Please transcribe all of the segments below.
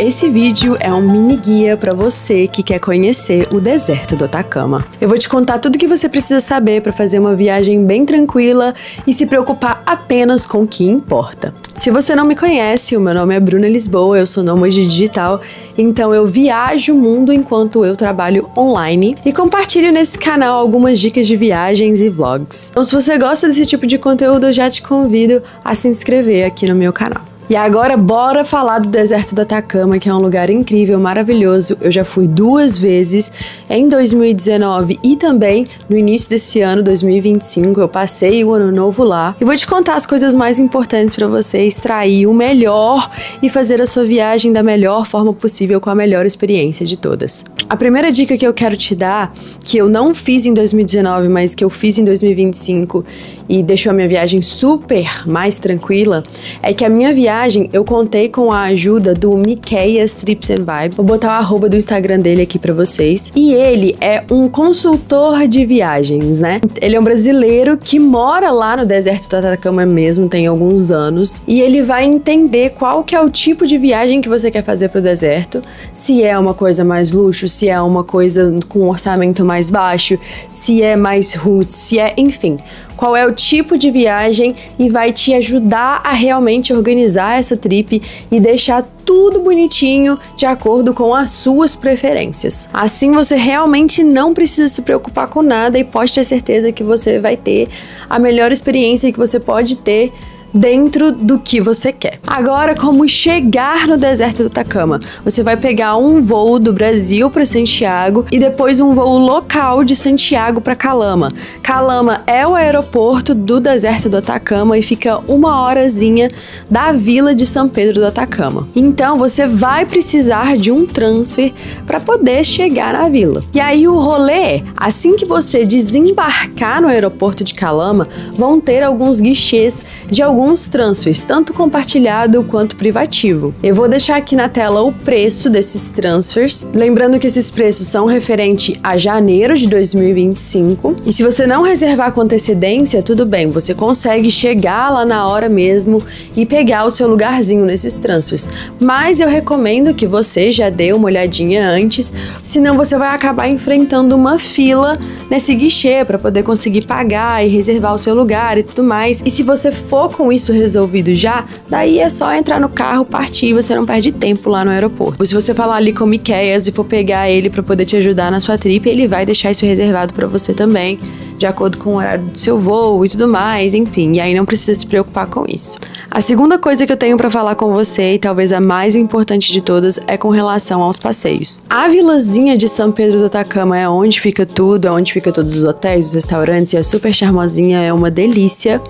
Esse vídeo é um mini guia para você que quer conhecer o deserto do Atacama. Eu vou te contar tudo que você precisa saber para fazer uma viagem bem tranquila e se preocupar apenas com o que importa. Se você não me conhece, o meu nome é Bruna Lisboa, eu sou nômade digital, então eu viajo o mundo enquanto eu trabalho online e compartilho nesse canal algumas dicas de viagens e vlogs. Então, se você gosta desse tipo de conteúdo, eu já te convido a se inscrever aqui no meu canal. E agora bora falar do deserto do Atacama, que é um lugar incrível, maravilhoso. Eu já fui 2 vezes, em 2019 e também no início desse ano, 2025. Eu passei o ano novo lá. E vou te contar as coisas mais importantes para você extrair o melhor e fazer a sua viagem da melhor forma possível, com a melhor experiência de todas. A primeira dica que eu quero te dar, que eu não fiz em 2019, mas que eu fiz em 2025 e deixou a minha viagem super mais tranquila, é que a minha viagem eu contei com a ajuda do Miqueias Trips and Vibes. Vou botar o arroba do Instagram dele aqui pra vocês. E ele é um consultor de viagens, né? Ele é um brasileiro que mora lá no deserto do Atacama mesmo, tem alguns anos. E ele vai entender qual que é o tipo de viagem que você quer fazer pro deserto. Se é uma coisa mais luxo, se é uma coisa com um orçamento mais baixo, se é mais roots, se é... enfim... qual é o tipo de viagem e vai te ajudar a realmente organizar essa trip e deixar tudo bonitinho de acordo com as suas preferências. Assim você realmente não precisa se preocupar com nada e pode ter certeza que você vai ter a melhor experiência que você pode ter dentro do que você quer. Agora, como chegar no deserto do Atacama? Você vai pegar um voo do Brasil para Santiago e depois um voo local de Santiago para Calama. Calama é o aeroporto do deserto do Atacama e fica 1 horazinha da vila de São Pedro do Atacama. Então, você vai precisar de um transfer para poder chegar na vila. E aí o rolê é, assim que você desembarcar no aeroporto de Calama, vão ter alguns guichês de alguns transfers, tanto compartilhado quanto privativo. Eu vou deixar aqui na tela o preço desses transfers, lembrando que esses preços são referente a janeiro de 2025, e se você não reservar com antecedência, tudo bem, você consegue chegar lá na hora mesmo e pegar o seu lugarzinho nesses transfers, mas eu recomendo que você já dê uma olhadinha antes, senão você vai acabar enfrentando uma fila nesse guichê para poder conseguir pagar e reservar o seu lugar e tudo mais. E se você for com isso resolvido já, daí é só entrar no carro, partir, você não perde tempo lá no aeroporto. Se você falar ali com o Miqueias e for pegar ele para poder te ajudar na sua trip, ele vai deixar isso reservado para você também, de acordo com o horário do seu voo e tudo mais, enfim, e aí não precisa se preocupar com isso. A segunda coisa que eu tenho para falar com você, e talvez a mais importante de todas, é com relação aos passeios. A vilazinha de São Pedro do Atacama é onde fica tudo, é onde fica todos os hotéis, os restaurantes, e é super charmosinha, é uma delícia,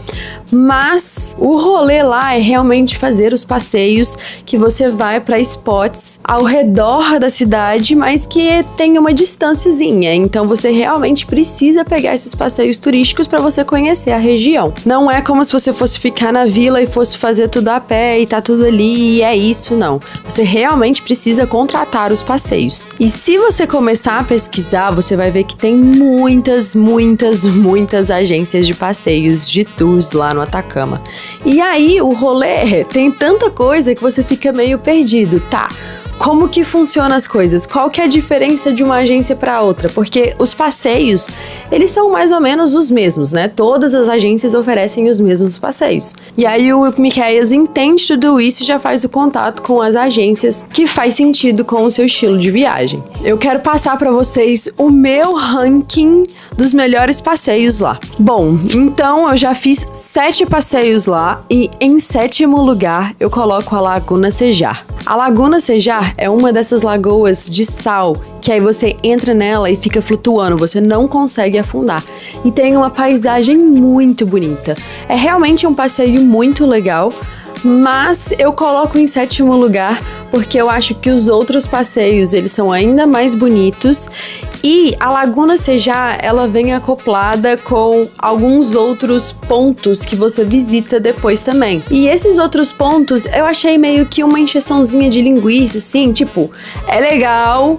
mas o rolê lá é realmente fazer os passeios que você vai para spots ao redor da cidade, mas que tem uma distânciazinha, então você realmente precisa pegar esses passeios turísticos para você conhecer a região. Não é como se você fosse ficar na vila e fosse fazer tudo a pé e tá tudo ali e é isso, não. Você realmente precisa contratar os passeios. E se você começar a pesquisar, você vai ver que tem muitas agências de passeios, de tours lá no Atacama. E aí o rolê tem tanta coisa que você fica meio perdido, tá? Como que funcionam as coisas? Qual que é a diferença de uma agência para outra? Porque os passeios, eles são mais ou menos os mesmos, né? Todas as agências oferecem os mesmos passeios. E aí o Miqueias entende tudo isso e já faz o contato com as agências que faz sentido com o seu estilo de viagem. Eu quero passar para vocês o meu ranking dos melhores passeios lá. Bom, então eu já fiz 7 passeios lá e em 7º lugar eu coloco a Laguna Sejar. A Laguna Sejar é uma dessas lagoas de sal que aí você entra nela e fica flutuando, você não consegue afundar. E tem uma paisagem muito bonita. É realmente um passeio muito legal, mas eu coloco em 7º lugar porque eu acho que os outros passeios, eles são ainda mais bonitos. E a Laguna Sejar, ela vem acoplada com alguns outros pontos que você visita depois também. E esses outros pontos, eu achei meio que uma encheçãozinha de linguiça, assim, tipo, é legal,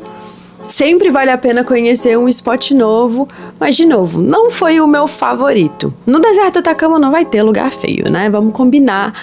sempre vale a pena conhecer um spot novo, mas de novo, não foi o meu favorito. No deserto do Atacama não vai ter lugar feio, né? Vamos combinar.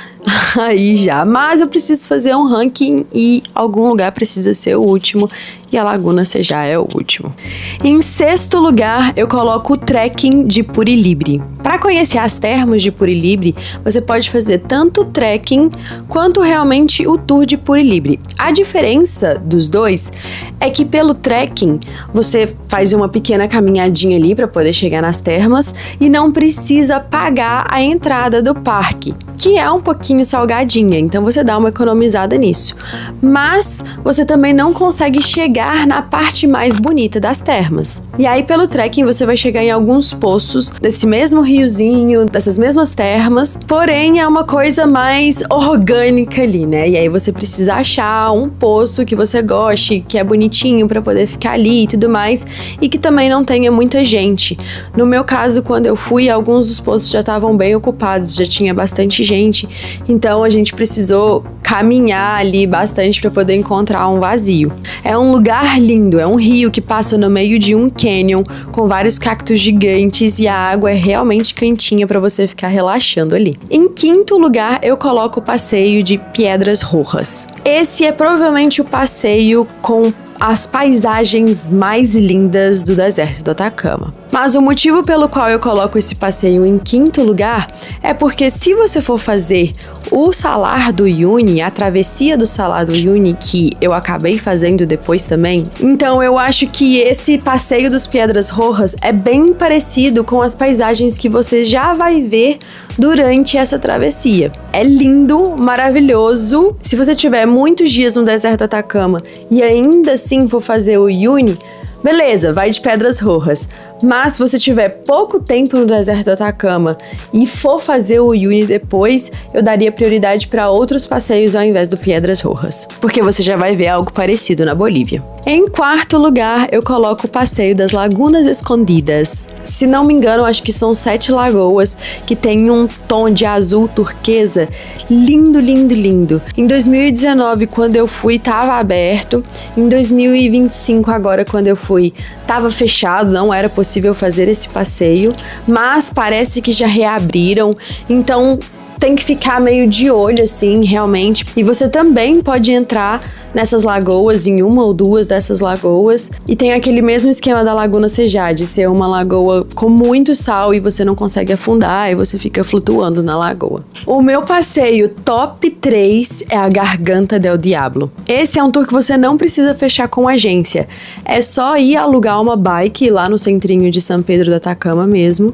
aí já. Mas eu preciso fazer um ranking e algum lugar precisa ser o último. E a Laguna Sejá é o último. Em sexto lugar, eu coloco o trekking de Purilibre. Para conhecer as termas de Purilibre, você pode fazer tanto o trekking quanto realmente o tour de Purilibre. A diferença dos dois é que pelo trekking, você faz uma pequena caminhadinha ali para poder chegar nas termas e não precisa pagar a entrada do parque, que é um pouquinho salgadinha, então você dá uma economizada nisso. Mas você também não consegue chegar na parte mais bonita das termas. E aí pelo trekking você vai chegar em alguns poços desse mesmo riozinho, dessas mesmas termas, porém é uma coisa mais orgânica ali, né? E aí você precisa achar um poço que você goste, que é bonitinho para poder ficar ali e tudo mais, e que também não tenha muita gente. No meu caso, quando eu fui, alguns dos poços já estavam bem ocupados, já tinha bastante gente, então a gente precisou caminhar ali bastante para poder encontrar um vazio. É um lugar lindo, é um rio que passa no meio de um canyon com vários cactos gigantes e a água é realmente quentinha para você ficar relaxando ali. Em quinto lugar, eu coloco o passeio de Piedras Rojas. Esse é provavelmente o passeio com as paisagens mais lindas do deserto do Atacama. Mas o motivo pelo qual eu coloco esse passeio em quinto lugar é porque se você for fazer o Salar do Uyuni, a travessia do Salar do Uyuni, que eu acabei fazendo depois também, então eu acho que esse passeio dos Piedras Rojas é bem parecido com as paisagens que você já vai ver durante essa travessia. É lindo, maravilhoso. Se você tiver muitos dias no deserto do Atacama e ainda assim for fazer o Uyuni, beleza, vai de Pedras Rojas. Mas se você tiver pouco tempo no deserto do Atacama e for fazer o Uyuni depois, eu daria prioridade para outros passeios ao invés do Piedras Rojas, porque você já vai ver algo parecido na Bolívia. Em quarto lugar, eu coloco o passeio das Lagunas Escondidas. Se não me engano, acho que são 7 lagoas que tem um tom de azul turquesa lindo, lindo, lindo. Em 2019, quando eu fui, estava aberto. Em 2025, agora, quando eu fui, estava fechado, não era possível fazer esse passeio, mas parece que já reabriram, então tem que ficar meio de olho assim, realmente. E você também pode entrar nessas lagoas, em uma ou duas dessas lagoas, e tem aquele mesmo esquema da Laguna Sejá, de ser uma lagoa com muito sal e você não consegue afundar e você fica flutuando na lagoa. O meu passeio top 3 é a Garganta del Diablo. Esse é um tour que você não precisa fechar com agência, é só ir alugar uma bike lá no centrinho de São Pedro do Atacama mesmo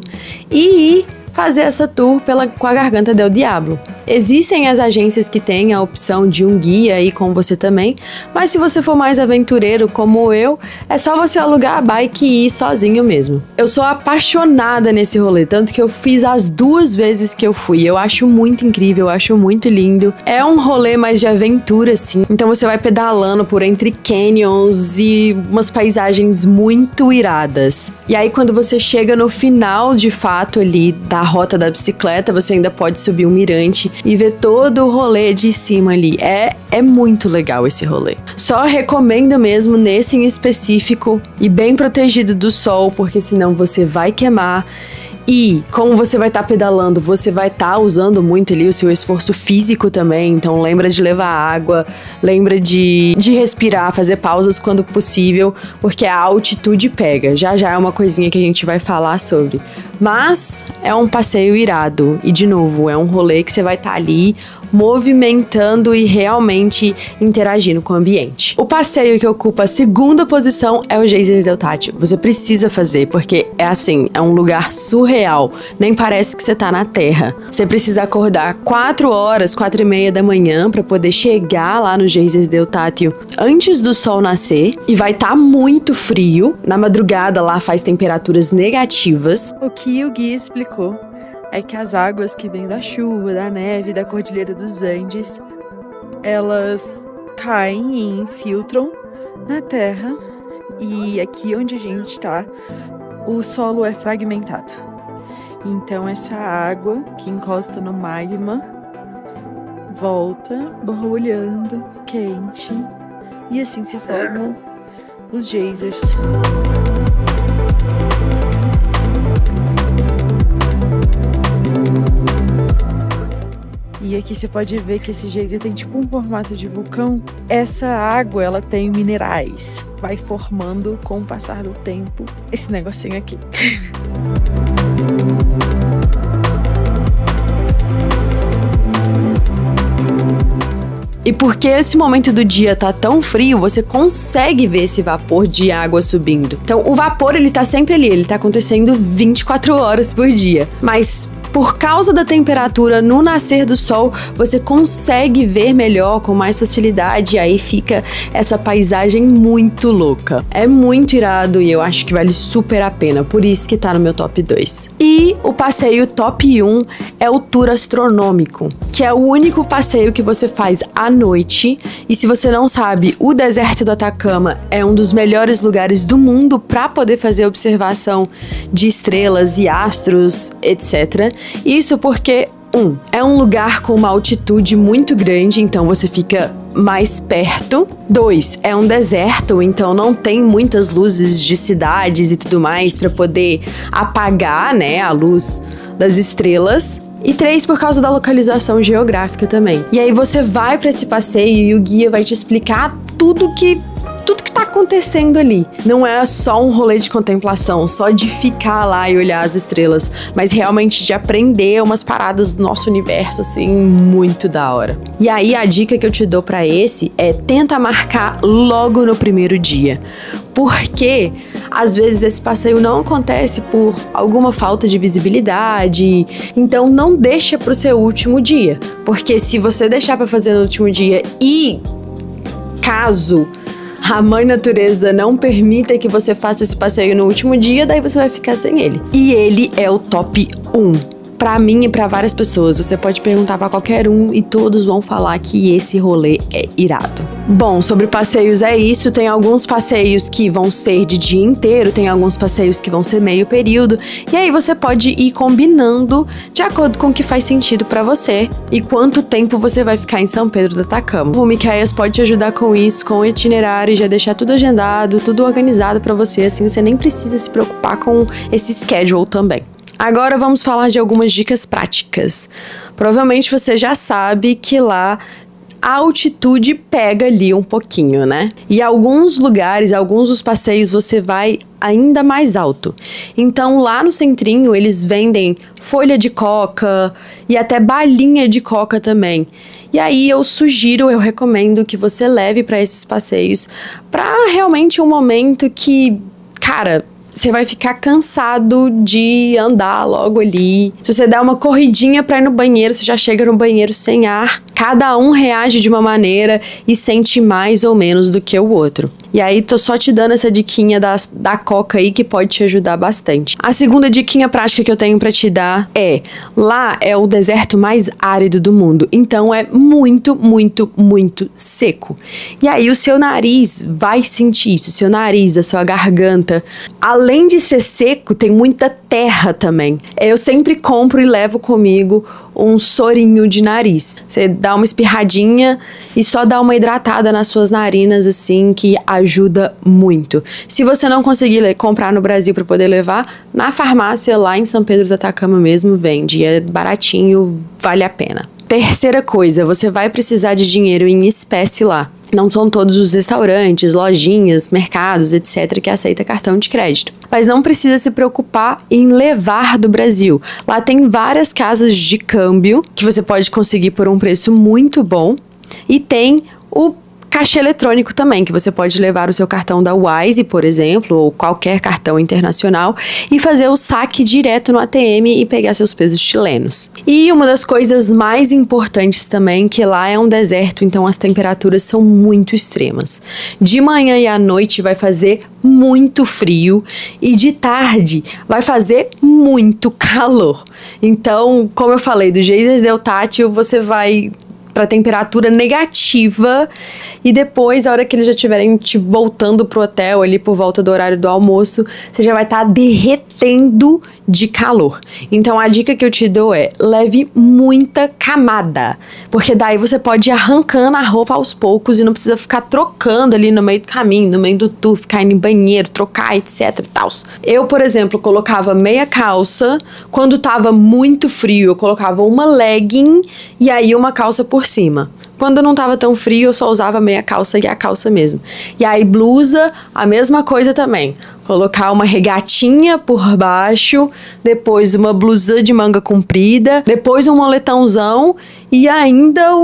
e ir fazer essa tour com a Garganta del Diablo. Existem as agências que têm a opção de um guia aí com você também, mas se você for mais aventureiro como eu, é só você alugar a bike e ir sozinho mesmo. Eu sou apaixonada nesse rolê, tanto que eu fiz as 2 vezes que eu fui. Eu acho muito incrível, eu acho muito lindo. É um rolê mais de aventura, assim. Então você vai pedalando por entre canyons e umas paisagens muito iradas. E aí quando você chega no final, de fato, ali da rota da bicicleta, você ainda pode subir um mirante e ver todo o rolê de cima ali. É muito legal esse rolê. Só recomendo mesmo nesse em específico e bem protegido do sol, porque senão você vai queimar. E como você vai estar pedalando, você vai estar usando muito ali o seu esforço físico também, então lembra de levar água, lembra de respirar, fazer pausas quando possível, porque a altitude pega. Já é uma coisinha que a gente vai falar sobre. Mas é um passeio irado e, de novo, é um rolê que você vai estar ali movimentando e realmente interagindo com o ambiente. O passeio que ocupa a segunda posição é o Geysers del Tátil. Você precisa fazer, porque é assim, é um lugar surreal, nem parece que você tá na Terra. Você precisa acordar 4 horas, 4h30 da manhã para poder chegar lá no Geysers del Tátil antes do sol nascer, e vai estar muito frio. Na madrugada lá faz temperaturas negativas. O que o guia explicou é que as águas que vêm da chuva, da neve, da Cordilheira dos Andes, elas caem e infiltram na terra, e aqui onde a gente tá, o solo é fragmentado. Então essa água que encosta no magma volta borbulhando, quente, e assim se formam os geysers. E aqui Aqui você pode ver que esse geyser tem tipo um formato de vulcão. Essa água, ela tem minerais. Vai formando com o passar do tempo esse negocinho aqui. E porque esse momento do dia tá tão frio, você consegue ver esse vapor de água subindo. Então, o vapor, ele tá sempre ali, ele tá acontecendo 24 horas por dia. Mas por causa da temperatura no nascer do sol, você consegue ver melhor, com mais facilidade, e aí fica essa paisagem muito louca. É muito irado e eu acho que vale super a pena, por isso que tá no meu top 2. E o passeio top 1 é o tour astronômico, que é o único passeio que você faz à noite. E se você não sabe, o deserto do Atacama é um dos melhores lugares do mundo para poder fazer observação de estrelas e astros, etc. Isso porque, é um lugar com uma altitude muito grande, então você fica mais perto. 2, é um deserto, então não tem muitas luzes de cidades e tudo mais para poder apagar, né, a luz das estrelas. E 3, por causa da localização geográfica também. E aí você vai para esse passeio e o guia vai te explicar tudo que tá acontecendo ali. Não é só um rolê de contemplação, só de ficar lá e olhar as estrelas, mas realmente de aprender umas paradas do nosso universo, assim, muito da hora. E aí a dica que eu te dou pra esse é: tenta marcar logo no primeiro dia. Porque às vezes esse passeio não acontece por alguma falta de visibilidade, então não deixa pro seu último dia. Porque se você deixar pra fazer no último dia e caso a mãe natureza não permita que você faça esse passeio no último dia, daí você vai ficar sem ele. E ele é o top 1. Pra mim e pra várias pessoas, você pode perguntar pra qualquer um e todos vão falar que esse rolê é irado. Bom, sobre passeios é isso, tem alguns passeios que vão ser de dia inteiro, tem alguns passeios que vão ser meio período, e aí você pode ir combinando de acordo com o que faz sentido pra você e quanto tempo você vai ficar em São Pedro do Atacama. O Miquéias pode te ajudar com isso, com o itinerário, já deixar tudo agendado, tudo organizado pra você, assim você nem precisa se preocupar com esse schedule também. Agora vamos falar de algumas dicas práticas. Provavelmente você já sabe que lá a altitude pega ali um pouquinho, né? E alguns lugares, alguns dos passeios você vai ainda mais alto. Então lá no centrinho eles vendem folha de coca e até balinha de coca também. E aí eu recomendo que você leve para esses passeios para realmente um momento que, cara, você vai ficar cansado de andar logo ali. Se você der uma corridinha pra ir no banheiro, você já chega no banheiro sem ar. Cada um reage de uma maneira e sente mais ou menos do que o outro. E aí, tô só te dando essa diquinha da coca aí que pode te ajudar bastante. A segunda diquinha prática que eu tenho pra te dar é: lá é o deserto mais árido do mundo. Então é muito, muito, muito seco. E aí o seu nariz vai sentir isso. Seu nariz, a sua garganta. Além de ser seco, tem muita terra também. Eu sempre compro e levo comigo um sorinho de nariz. Você dá uma espirradinha e só dá uma hidratada nas suas narinas, assim, que ajuda muito. Se você não conseguir comprar no Brasil para poder levar, na farmácia lá em São Pedro do Atacama mesmo vende. É baratinho, vale a pena. Terceira coisa, você vai precisar de dinheiro em espécie lá. Não são todos os restaurantes, lojinhas, mercados, etc. que aceita cartão de crédito. Mas não precisa se preocupar em levar do Brasil. Lá tem várias casas de câmbio que você pode conseguir por um preço muito bom. E tem o caixa eletrônico também, que você pode levar o seu cartão da Wise, por exemplo, ou qualquer cartão internacional, e fazer o saque direto no ATM e pegar seus pesos chilenos. E uma das coisas mais importantes também, que lá é um deserto, então as temperaturas são muito extremas. De manhã e à noite vai fazer muito frio e de tarde vai fazer muito calor. Então, como eu falei, do geyser deltátil você vai para temperatura negativa e depois, a hora que eles já estiverem voltando pro hotel ali por volta do horário do almoço, você já vai estar derretendo de calor. Então a dica que eu te dou é: leve muita camada, porque daí você pode ir arrancando a roupa aos poucos e não precisa ficar trocando ali no meio do caminho, no meio do tour, ficar indo em banheiro, trocar, etc e tal. Eu, por exemplo, colocava meia calça, quando tava muito frio eu colocava uma legging e aí uma calça por cima. Quando não tava tão frio, eu só usava meia calça e a calça mesmo. E aí, blusa, a mesma coisa também. Colocar uma regatinha por baixo, depois uma blusa de manga comprida, depois um moletãozão e ainda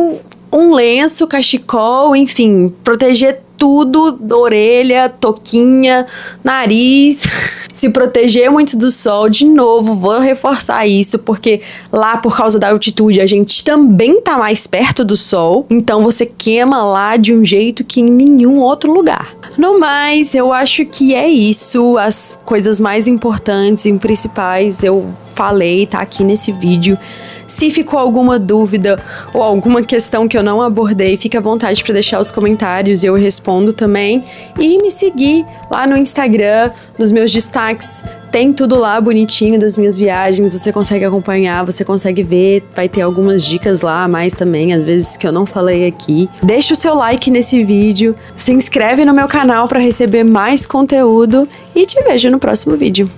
um lenço, cachecol, enfim, proteger tudo, orelha, toquinha, nariz, se proteger muito do sol. De novo, vou reforçar isso, porque lá, por causa da altitude, a gente também tá mais perto do sol, então você queima lá de um jeito que em nenhum outro lugar. No mais, eu acho que é isso, as coisas mais importantes e principais eu falei, tá aqui nesse vídeo. Se ficou alguma dúvida ou alguma questão que eu não abordei, fica à vontade para deixar os comentários e eu respondo também. E me seguir lá no Instagram, nos meus destaques, tem tudo lá bonitinho das minhas viagens, você consegue acompanhar, você consegue ver, vai ter algumas dicas lá a mais também, às vezes que eu não falei aqui. Deixa o seu like nesse vídeo, se inscreve no meu canal para receber mais conteúdo e te vejo no próximo vídeo.